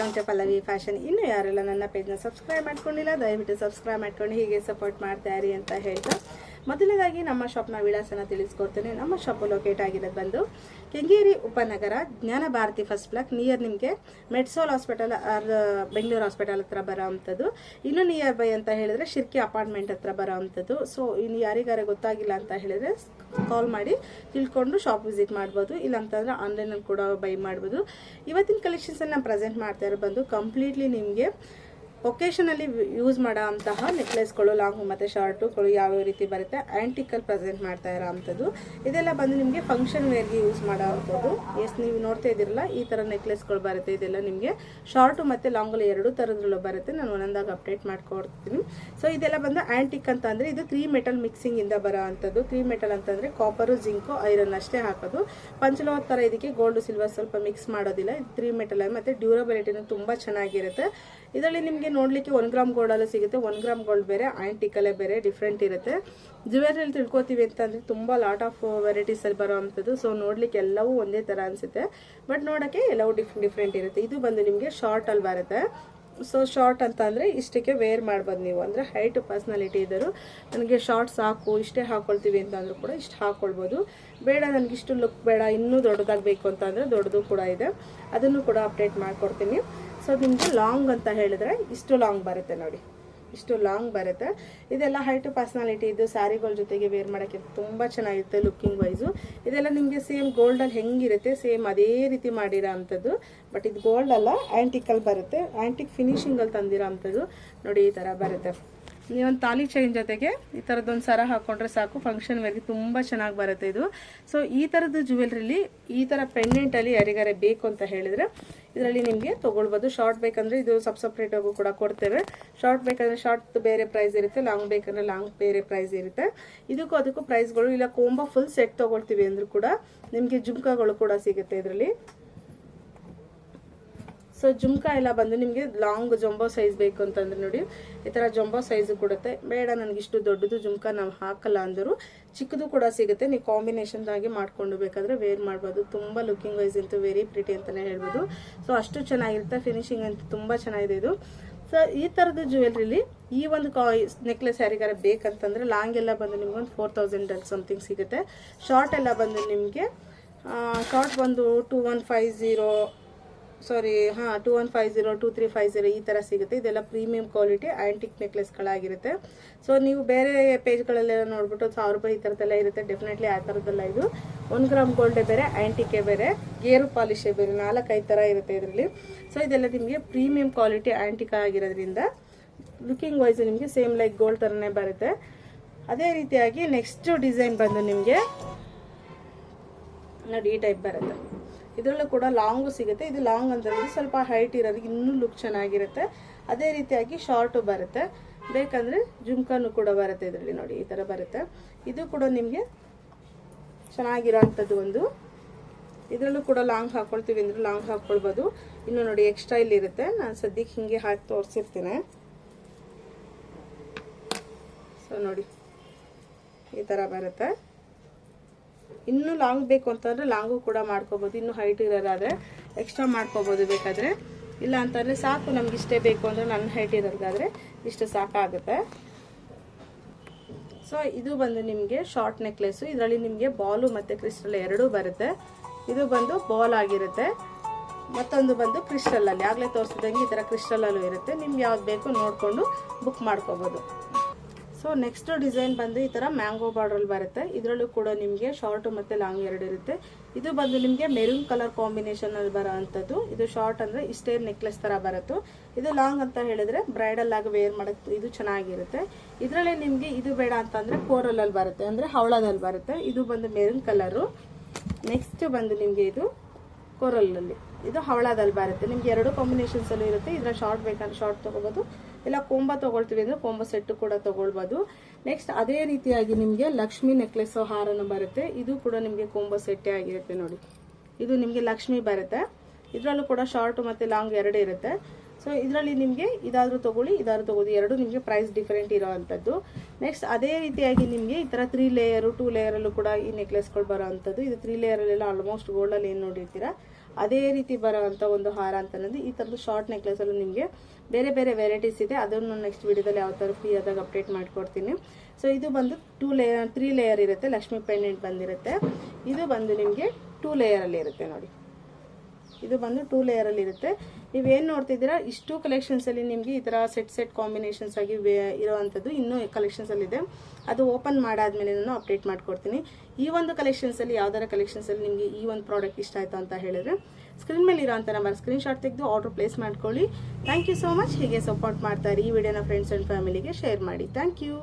Welcome to Pallavi fashion. ಇನ್ನು ಯಾರೆಲ್ಲ ನನ್ನ ಪೇಜ್ನ ಸಬ್ಸ್ಕ್ರೈಬ್ ಮಾಡ್ಕೊಂಡಿಲ್ಲ ದಯವಿಟ್ಟು ಸಬ್ಸ್ಕ್ರೈಬ್ ಮಾಡ್ಕೊಂಡು ಹೀಗೆ ಸಪೋರ್ಟ್ ಮಾಡ್ತಾ ಇರಿ ಅಂತ ಹೇಳ್ತಾ ಮೊದಲನೇದಾಗಿ ನಮ್ಮ ಶಾಪ್ನ ವಿಳಾಸನ ತಿಳಿಸ್ಕೊಡ್ತೇನೆ. ನಮ್ಮ ಶಾಪ್ ಲೊಕೇಟ್ ಆಗಿರೋದು ಬಂದು ಕೆಂಗೇರಿ ಉಪನಗರ ಜ್ಞಾನ ಭಾರತಿ ಫಸ್ಟ್ ಬ್ಲಾಕ್ ನಿಯರ್ ನಿಮಗೆ ಮೆಡ್ಸೋಲ್ ಹಾಸ್ಪಿಟಲ್ ಬೆಂಗಳೂರು ಹಾಸ್ಪಿಟಲ್ ಹತ್ರ ಬರೋ ಅಂಥದ್ದು. ಇನ್ನು ನಿಯರ್ ಬೈ ಅಂತ ಹೇಳಿದ್ರೆ ಶಿರ್ಕಿ ಅಪಾರ್ಟ್ಮೆಂಟ್ ಹತ್ರ ಬರೋ ಅಂಥದ್ದು. ಸೊ ಇನ್ನು ಯಾರಿಗಾರ ಗೊತ್ತಾಗಿಲ್ಲ ಅಂತ ಹೇಳಿದ್ರೆ ಕಾಲ್ ಮಾಡಿ ತಿಳ್ಕೊಂಡು ಶಾಪ್ ವಿಸಿಟ್ ಮಾಡ್ಬೋದು, ಇಲ್ಲಾಂತಂದ್ರೆ ಆನ್ಲೈನಲ್ಲಿ ಕೂಡ ಬೈ ಮಾಡ್ಬೋದು. ಇವತ್ತಿನ ಕಲೆಕ್ಷನ್ಸನ್ನು ಪ್ರೆಸೆಂಟ್ ಮಾಡ್ತಾ ಇರೋ ಬಂದು ಕಂಪ್ಲೀಟ್ಲಿ ನಿಮಗೆ ಒಕೇಶನಲ್ಲಿ ಯೂಸ್ ಮಾಡೋ ಅಂತಹ ನೆಕ್ಲೆಸ್ಗಳು, ಲಾಂಗು ಮತ್ತು ಶಾರ್ಟುಗಳು ಯಾವ್ಯಾವ ರೀತಿ ಬರುತ್ತೆ ಆ್ಯಂಟಿಕಲ್ ಪ್ರೆಸೆಂಟ್ ಮಾಡ್ತಾ ಇರೋ ಅಂಥದ್ದು. ಇದೆಲ್ಲ ಬಂದು ನಿಮಗೆ ಫಂಕ್ಷನ್ ವೇರ್ಗೆ ಯೂಸ್ ಮಾಡೋ ಅಂಥದ್ದು. ನೀವು ನೋಡ್ತಾ ಇದ್ದೀರಲ್ಲ ಈ ಥರ ನೆಕ್ಲೆಸ್ಗಳು ಬರುತ್ತೆ. ಇದೆಲ್ಲ ನಿಮಗೆ ಶಾರ್ಟು ಮತ್ತು ಲಾಂಗಲ್ಲಿ ಎರಡು ಥರದ್ರಲ್ಲೂ ಬರುತ್ತೆ. ನಾನು ಒಂದೊಂದಾಗಿ ಅಪ್ಡೇಟ್ ಮಾಡ್ಕೊಡ್ತೀನಿ. ಸೊ ಇದೆಲ್ಲ ಬಂದು ಆ್ಯಂಟಿಕ್ ಅಂತ ಅಂದರೆ ಇದು 3 ಮೆಟಲ್ ಮಿಕ್ಸಿಂಗಿಂದ ಬರೋ ಅಂಥದ್ದು. 3 ಮೆಟಲ್ ಅಂತಂದರೆ ಕಾಪರು, ಜಿಂಕು, ಐರನ್ ಅಷ್ಟೇ ಹಾಕೋದು. ಪಂಚಲೋಹ ಥರ ಇದಕ್ಕೆ ಗೋಲ್ಡ್ ಸಿಲ್ವರ್ ಸ್ವಲ್ಪ ಮಿಕ್ಸ್ ಮಾಡೋದಿಲ್ಲ. ಇದು 3 ಮೆಟಲ್ ಮತ್ತು ಡ್ಯೂರಬಿಲಿಟಿನೂ ತುಂಬ ಚೆನ್ನಾಗಿರುತ್ತೆ. ಇದರಲ್ಲಿ ನಿಮಗೆ ನೋಡಲಿಕ್ಕೆ 1 ಗ್ರಾಮ್ ಗೋಲ್ಡಲ್ಲೂ ಸಿಗುತ್ತೆ. 1 ಗ್ರಾಮ್ ಗೋಲ್ಡ್ ಬೇರೆ, ಆ್ಯಂಟಿಕಲ್ಲೇ ಬೇರೆ, ಡಿಫ್ರೆಂಟ್ ಇರುತ್ತೆ. ಜ್ಯುವೆಲ್ರಿಯಲ್ಲಿ ತಿಳ್ಕೊತೀವಿ ಅಂತಂದರೆ ತುಂಬ ಲಾಟ್ ಆಫ್ ವೆರೈಟೀಸಲ್ಲಿ ಬರೋ ಅಂಥದ್ದು. ಸೊ ನೋಡಲಿಕ್ಕೆ ಎಲ್ಲವೂ ಒಂದೇ ಥರ ಅನಿಸುತ್ತೆ, ಬಟ್ ನೋಡೋಕ್ಕೆ ಎಲ್ಲವೂ ಡಿಫ್ರೆಂಟ್ ಇರುತ್ತೆ. ಇದು ಬಂದು ನಿಮಗೆ ಶಾರ್ಟಲ್ಲಿ ಬರುತ್ತೆ. ಸೊ ಶಾರ್ಟ್ ಅಂತ ಅಂದರೆ ಇಷ್ಟಕ್ಕೆ ವೇರ್ ಮಾಡ್ಬೋದು ನೀವು. ಅಂದರೆ ಹೈಟ್ ಪರ್ಸ್ನಾಲಿಟಿ ಇದ್ದರು ನನಗೆ ಶಾರ್ಟ್ ಸಾಕು ಇಷ್ಟೇ ಹಾಕ್ಕೊಳ್ತೀವಿ ಅಂತಂದ್ರೂ ಕೂಡ ಇಷ್ಟು ಹಾಕ್ಕೊಳ್ಬೋದು. ಬೇಡ ನನಗಿಷ್ಟು ಲುಕ್ ಬೇಡ ಇನ್ನೂ ದೊಡ್ಡದಾಗಬೇಕು ಅಂತಂದರೆ ದೊಡ್ಡದು ಕೂಡ ಇದೆ, ಅದನ್ನು ಕೂಡ ಅಪ್ಡೇಟ್ ಮಾಡಿಕೊಡ್ತೀನಿ. ಸೊ ನಿಮಗೆ ಲಾಂಗ್ ಅಂತ ಹೇಳಿದ್ರೆ ಇಷ್ಟು ಲಾಂಗ್ ಬರುತ್ತೆ ನೋಡಿ, ಇಷ್ಟು ಲಾಂಗ್ ಬರುತ್ತೆ. ಇದೆಲ್ಲ ಹೈಟ್ ಪರ್ಸ್ನಾಲಿಟಿ ಇದು ಸ್ಯಾರಿಗಳ ಜೊತೆಗೆ ವೇರ್ ಮಾಡೋಕ್ಕೆ ತುಂಬ ಚೆನ್ನಾಗಿರುತ್ತೆ ಲುಕ್ಕಿಂಗ್ ವೈಸು. ಇದೆಲ್ಲ ನಿಮಗೆ ಸೇಮ್ ಗೋಲ್ಡಲ್ಲಿ ಹೆಂಗಿರುತ್ತೆ ಸೇಮ್ ಅದೇ ರೀತಿ ಮಾಡಿರೋ ಅಂಥದ್ದು. ಬಟ್ ಇದು ಗೋಲ್ಡ್ ಅಲ್ಲ, ಆ್ಯಂಟಿಕಲ್ ಬರುತ್ತೆ. ಆ್ಯಂಟಿಕ್ ಫಿನಿಶಿಂಗಲ್ಲಿ ತಂದಿರೋ ಅಂಥದ್ದು ನೋಡಿ, ಈ ಥರ ಬರುತ್ತೆ. ನೀವೊಂದು ತಾಲಿ ಚೈನ್ ಜೊತೆಗೆ ಈ ಥರದ್ದೊಂದು ಸರ ಹಾಕ್ಕೊಂಡ್ರೆ ಸಾಕು, ಫಂಕ್ಷನ್ ವೇರ್ಗೆ ತುಂಬ ಚೆನ್ನಾಗಿ ಬರುತ್ತೆ ಇದು. ಸೊ ಈ ಥರದ್ದು ಜ್ಯುವೆಲ್ರಿಲಿ ಈ ಥರ ಪೆಂಡೆಂಟಲ್ಲಿ ಯಾರಿಗಾರೆ ಬೇಕು ಅಂತ ಹೇಳಿದರೆ ಇದರಲ್ಲಿ ನಿಮಗೆ ತೊಗೊಳ್ಬೋದು. ಶಾರ್ಟ್ ಬೇಕಂದರೆ ಇದು ಸಪ್ರೇಟಾಗೂ ಕೂಡ ಕೊಡ್ತೇವೆ. ಶಾರ್ಟ್ ಬೇಕಂದರೆ ಶಾರ್ಟ್ ಬೇರೆ ಪ್ರೈಸ್ ಇರುತ್ತೆ, ಲಾಂಗ್ ಬೇಕಂದರೆ ಲಾಂಗ್ ಬೇರೆ ಪ್ರೈಸ್ ಇರುತ್ತೆ. ಇದಕ್ಕೂ ಅದಕ್ಕೂ ಪ್ರೈಸ್ಗಳು ಇಲ್ಲ. ಕೊಂಬ ಫುಲ್ ಸೆಟ್ ತೊಗೊಳ್ತೀವಿ ಅಂದರೂ ಕೂಡ ನಿಮಗೆ ಜುಮ್ಕಾಗಳು ಕೂಡ ಸಿಗುತ್ತೆ ಇದರಲ್ಲಿ. ಸೊ ಜುಮ್ಕಾ ಎಲ್ಲ ಬಂದು ನಿಮಗೆ ಲಾಂಗ್ ಜಂಬೋ ಸೈಜ್ ಬೇಕು ಅಂತಂದ್ರೆ ನೋಡಿ ಈ ಥರ ಜಂಬೋ ಸೈಜು ಕೊಡುತ್ತೆ. ಬೇಡ ನನಗಿಷ್ಟು ದೊಡ್ಡದು ಜುಮ್ಕಾ ನಾವು ಹಾಕಲ್ಲ ಅಂದರು ಚಿಕ್ಕದು ಕೂಡ ಸಿಗುತ್ತೆ. ನೀವು ಕಾಂಬಿನೇಷನ್ ಆಗಿ ಮಾಡ್ಕೊಂಡು ಬೇಕಾದರೆ ವೇರ್ ಮಾಡ್ಬೋದು. ತುಂಬ ಲುಕಿಂಗ್ ವೈಸ್ ಅಂತೂ ವೆರಿ ಪ್ರಿಟಿ ಅಂತಲೇ ಹೇಳ್ಬೋದು. ಸೊ ಅಷ್ಟು ಚೆನ್ನಾಗಿರುತ್ತೆ, ಫಿನಿಶಿಂಗ್ ಅಂತೂ ತುಂಬ ಚೆನ್ನಾಗಿದೆ ಇದು. ಸೊ ಈ ಥರದ್ದು ಜ್ಯುವೆಲ್ರಿಲಿ ಈ ಒಂದು ನೆಕ್ಲೆಸ್ ಯಾರಿಗಾರ ಬೇಕಂತಂದರೆ ಲಾಂಗ್ ಎಲ್ಲ ಬಂದು ನಿಮ್ಗೆ ಒಂದು 4000 ಸಮಥಿಂಗ್ ಸಿಗುತ್ತೆ. ಶಾರ್ಟ್ ಎಲ್ಲ ಬಂದು ನಿಮಗೆ ಶಾರ್ಟ್ ಬಂದು 2150 2350 ಈ ಥರ ಸಿಗುತ್ತೆ. ಇದೆಲ್ಲ ಪ್ರೀಮಿಯಂ ಕ್ವಾಲಿಟಿ ಆ್ಯಂಟಿಕ್ ನೆಕ್ಲೆಸ್ಗಳಾಗಿರುತ್ತೆ. ಸೊ ನೀವು ಬೇರೆ ಪೇಜ್ಗಳಲ್ಲೆಲ್ಲ ನೋಡ್ಬಿಟ್ಟು 1000 ರೂಪಾಯಿ ಈ ಥರದ್ದೆಲ್ಲ ಇರುತ್ತೆ. ಡೆಫಿನೆಟ್ಲಿ ಆ ಥರದ್ದೆಲ್ಲ ಇದು 1 ಗ್ರಾಮ್ ಗೋಲ್ಡೇ ಬೇರೆ, ಆ್ಯಂಟಿಕೇ ಬೇರೆ, ಗೇರು ಪಾಲಿಶೇ ಬೇರೆ, 4-5 ಥರ ಇರುತ್ತೆ ಇದರಲ್ಲಿ. ಸೊ ಇದೆಲ್ಲ ನಿಮಗೆ ಪ್ರೀಮಿಯಂ ಕ್ವಾಲಿಟಿ ಆ್ಯಂಟಿಕ್ ಆಗಿರೋದ್ರಿಂದ ಲುಕಿಂಗ್ ವೈಸ್ ನಿಮಗೆ ಸೇಮ್ ಲೈಕ್ ಗೋಲ್ಡ್ ಥರನೇ ಬರುತ್ತೆ. ಅದೇ ರೀತಿಯಾಗಿ ನೆಕ್ಸ್ಟ್ ಡಿಸೈನ್ ಬಂದು ನಿಮಗೆ ನೋಡಿ ಈ ಟೈಪ್ ಬರುತ್ತೆ. ಇದರಲ್ಲೂ ಕೂಡ ಲಾಂಗು ಸಿಗುತ್ತೆ. ಇದು ಲಾಂಗ್ ಅಂತಂದರೆ ಸ್ವಲ್ಪ ಹೈಟ್ ಇರೋದು ಇನ್ನೂ ಲುಕ್ ಚೆನ್ನಾಗಿರುತ್ತೆ. ಅದೇ ರೀತಿಯಾಗಿ ಶಾರ್ಟು ಬರುತ್ತೆ. ಬೇಕಂದರೆ ಜುಮ್ಕಾನು ಕೂಡ ಬರುತ್ತೆ ಇದರಲ್ಲಿ ನೋಡಿ ಈ ಥರ ಬರುತ್ತೆ. ಇದು ಕೂಡ ನಿಮಗೆ ಚೆನ್ನಾಗಿರೋ ಅಂಥದ್ದು ಒಂದು. ಇದರಲ್ಲೂ ಕೂಡ ಲಾಂಗ್ ಹಾಕ್ಕೊಳ್ತೀವಿ ಅಂದರೆ ಲಾಂಗ್ ಹಾಕ್ಕೊಳ್ಬೋದು. ಇನ್ನು ನೋಡಿ ಎಕ್ಸ್ಟ್ರಾ ಇರುತ್ತೆ, ನಾನು ಸದ್ಯಕ್ಕೆ ಹಿಂಗೆ ಹಾಕಿ ತೋರಿಸಿರ್ತೀನಿ. ಸೊ ನೋಡಿ ಈ ಥರ ಬರುತ್ತೆ. ಇನ್ನೂ ಲಾಂಗ್ ಬೇಕು ಅಂತಂದರೆ ಲಾಂಗು ಕೂಡ ಮಾಡ್ಕೋಬೋದು. ಇನ್ನೂ ಹೈಟ್ ಇರೋದಾದರೆ ಎಕ್ಸ್ಟ್ರಾ ಮಾಡ್ಕೋಬೋದು ಬೇಕಾದರೆ. ಇಲ್ಲ ಅಂತಂದರೆ ಸಾಕು ನಮ್ಗೆ ಇಷ್ಟೇ ಬೇಕು ಅಂದರೆ ನನ್ನ ಹೈಟ್ ಇರೋದಾದರೆ ಇಷ್ಟು ಸಾಕಾಗುತ್ತೆ. ಸೊ ಇದು ಬಂದು ನಿಮಗೆ ಶಾರ್ಟ್ ನೆಕ್ಲೆಸ್ಸು. ಇದರಲ್ಲಿ ನಿಮಗೆ ಬಾಲು ಮತ್ತು ಕ್ರಿಸ್ಟಲ್ ಎರಡೂ ಬರುತ್ತೆ. ಇದು ಬಂದು ಬಾಲ್ ಆಗಿರುತ್ತೆ, ಮತ್ತೊಂದು ಬಂದು ಕ್ರಿಸ್ಟಲಲ್ಲಿ ಆಗಲೇ ತೋರಿಸಿದಂಗೆ ಈ ಥರ ಕ್ರಿಸ್ಟಲಲ್ಲೂ ಇರುತ್ತೆ. ನಿಮ್ಗೆ ಯಾವ್ದು ಬೇಕು ನೋಡಿಕೊಂಡು ಬುಕ್ ಮಾಡ್ಕೋಬೋದು. ಸೊ ನೆಕ್ಸ್ಟ್ ಡಿಸೈನ್ ಬಂದು ಈ ಥರ ಮ್ಯಾಂಗೋ ಬಾರ್ಡ್ರಲ್ಲಿ ಬರುತ್ತೆ. ಇದರಲ್ಲೂ ಕೂಡ ನಿಮಗೆ ಶಾರ್ಟು ಮತ್ತು ಲಾಂಗ್ ಎರಡು ಇರುತ್ತೆ. ಇದು ಬಂದು ನಿಮಗೆ ಮೆರೂನ್ ಕಲರ್ ಕಾಂಬಿನೇಷನಲ್ಲಿ ಬರೋ ಅಂಥದ್ದು. ಇದು ಶಾರ್ಟ್ ಅಂದರೆ ಇಷ್ಟೇ ನೆಕ್ಲೆಸ್ ಥರ ಬರುತ್ತೆ. ಇದು ಲಾಂಗ್ ಅಂತ ಹೇಳಿದ್ರೆ ಬ್ರೈಡಲ್ ಆಗಿ ವೇರ್ ಮಾಡೋಕ್ಕೆ ಇದು ಚೆನ್ನಾಗಿರುತ್ತೆ. ಇದರಲ್ಲಿ ನಿಮಗೆ ಇದು ಬೇಡ ಅಂತಂದರೆ ಕೋರಲಲ್ಲಿ ಬರುತ್ತೆ, ಅಂದರೆ ಹವಳದಲ್ಲಿ ಬರುತ್ತೆ. ಇದು ಬಂದು ಮೆರೂನ್ ಕಲರು. ನೆಕ್ಸ್ಟ್ ಬಂದು ನಿಮಗೆ ಇದು ಕೋರಲಲ್ಲಿ, ಇದು ಹವಳದಲ್ಲಿ ಬರುತ್ತೆ. ನಿಮ್ಗೆ ಎರಡು ಕಾಂಬಿನೇಷನ್ಸಲ್ಲೂ ಇರುತ್ತೆ. ಇದರ ಶಾರ್ಟ್ ಬೇಕಂದ್ರೆ ಶಾರ್ಟ್ ತೊಗೋಬೋದು, ಇಲ್ಲ ಕೊಂಬ ತೊಗೊಳ್ತೀವಿ ಅಂದರೆ ಕೊಂಬ ಸೆಟ್ಟು ಕೂಡ ತೊಗೊಳ್ಬೋದು. ನೆಕ್ಸ್ಟ್ ಅದೇ ರೀತಿಯಾಗಿ ನಿಮಗೆ ಲಕ್ಷ್ಮಿ ನೆಕ್ಲೆಸ್ ಹಾರನು ಬರುತ್ತೆ. ಇದು ಕೂಡ ನಿಮಗೆ ಕೊಂಬ ಸೆಟ್ಟೇ ಆಗಿರುತ್ತೆ ನೋಡಿ. ಇದು ನಿಮಗೆ ಲಕ್ಷ್ಮಿ ಬರುತ್ತೆ. ಇದರಲ್ಲೂ ಕೂಡ ಶಾರ್ಟ್ ಮತ್ತು ಲಾಂಗ್ ಎರಡು ಇರುತ್ತೆ. ಸೊ ಇದರಲ್ಲಿ ನಿಮಗೆ ಇದಾದರೂ ತೊಗೊಳ್ಳಿ ಇದಾದರೂ ತೊಗೊಳ್ಳಿ, ಎರಡು ನಿಮಗೆ ಪ್ರೈಸ್ ಡಿಫರೆಂಟ್ ಇರೋ ಅಂಥದ್ದು. ನೆಕ್ಸ್ಟ್ ಅದೇ ರೀತಿಯಾಗಿ ನಿಮಗೆ ಈ ಥರ 3 ಲೇಯರು 2 ಲೇಯರಲ್ಲೂ ಕೂಡ ಈ ನೆಕ್ಲೆಸ್ಗಳು ಬರೋ ಅಂಥದ್ದು. ಇದು 3 ಲೇಯರಲ್ಲೆಲ್ಲ ಆಲ್ಮೋಸ್ಟ್ ಗೋಲ್ಡಲ್ಲಿ ಏನು ನೋಡಿರ್ತೀರಾ ಅದೇ ರೀತಿ ಬರೋವಂಥ ಒಂದು ಹಾರ ಅಂತ ಅನ್ನೋದು ಈ ಥರದ್ದು ಶಾರ್ಟ್ ನೆಕ್ಲೆಸಲ್ಲೂ ನಿಮಗೆ ಬೇರೆ ಬೇರೆ ವೆರೈಟೀಸ್ ಇದೆ. ಅದನ್ನು ನೆಕ್ಸ್ಟ್ ವಿಡಿಯೋದಲ್ಲಿ ಯಾವ ಥರ ಫ್ರೀ ಆದಾಗ ಅಪ್ಡೇಟ್ ಮಾಡ್ಕೊಡ್ತೀನಿ. ಸೊ ಇದು ಬಂದು 3 ಲೇಯರ್ ಇರುತ್ತೆ. ಲಕ್ಷ್ಮಿ ಪೆಂಡೆಂಟ್ ಬಂದಿರುತ್ತೆ. ಇದು ಬಂದು ನಿಮಗೆ 2 ಲೇಯರಲ್ಲಿ ಇರುತ್ತೆ ನೋಡಿ. ಇದು ಬಂದು 2 ಲೇಯರಲ್ಲಿ ಇರುತ್ತೆ. ನೀವೇನು ನೋಡ್ತಿದ್ದೀರಾ ಇಷ್ಟು ಕಲೆಕ್ಷನ್ಸಲ್ಲಿ ನಿಮಗೆ ಈ ಥರ ಸೆಟ್ ಕಾಂಬಿನೇಷನ್ಸ್ ಆಗಿ ಇರೋವಂಥದ್ದು ಇನ್ನೂ ಕಲೆಕ್ಷನ್ಸಲ್ಲಿದೆ. ಅದು ಓಪನ್ ಮಾಡಾದ್ಮೇಲೆ ನಾನು ಅಪ್ಡೇಟ್ ಮಾಡ್ಕೊಡ್ತೀನಿ. ಈ ಒಂದು ಕಲೆಕ್ಷನ್ಸಲ್ಲಿ ಯಾವ್ದಾರ ಕಲೆಕ್ಷನ್ಸಲ್ಲಿ ನಿಮಗೆ ಈ ಒಂದು ಪ್ರಾಡಕ್ಟ್ ಇಷ್ಟ ಆಯಿತು ಅಂತ ಹೇಳಿದ್ರೆ ಸ್ಕ್ರೀನ್ ಮೇಲೆ ಇರೋಂಥ ನಂಬರ್ ಸ್ಕ್ರೀನ್ಶಾಟ್ ತೆಗೆದು ಆರ್ಡರ್ ಪ್ಲೇಸ್ ಮಾಡ್ಕೊಳ್ಳಿ. Thank you so much. ಹೀಗೆ ಸಪೋರ್ಟ್ ಮಾಡ್ತಾರೆ. ಈ ವಿಡಿಯೋನ ಫ್ರೆಂಡ್ಸ್ ಆ್ಯಂಡ್ ಫ್ಯಾಮಿಲಿಗೆ ಶೇರ್ ಮಾಡಿ. Thank you.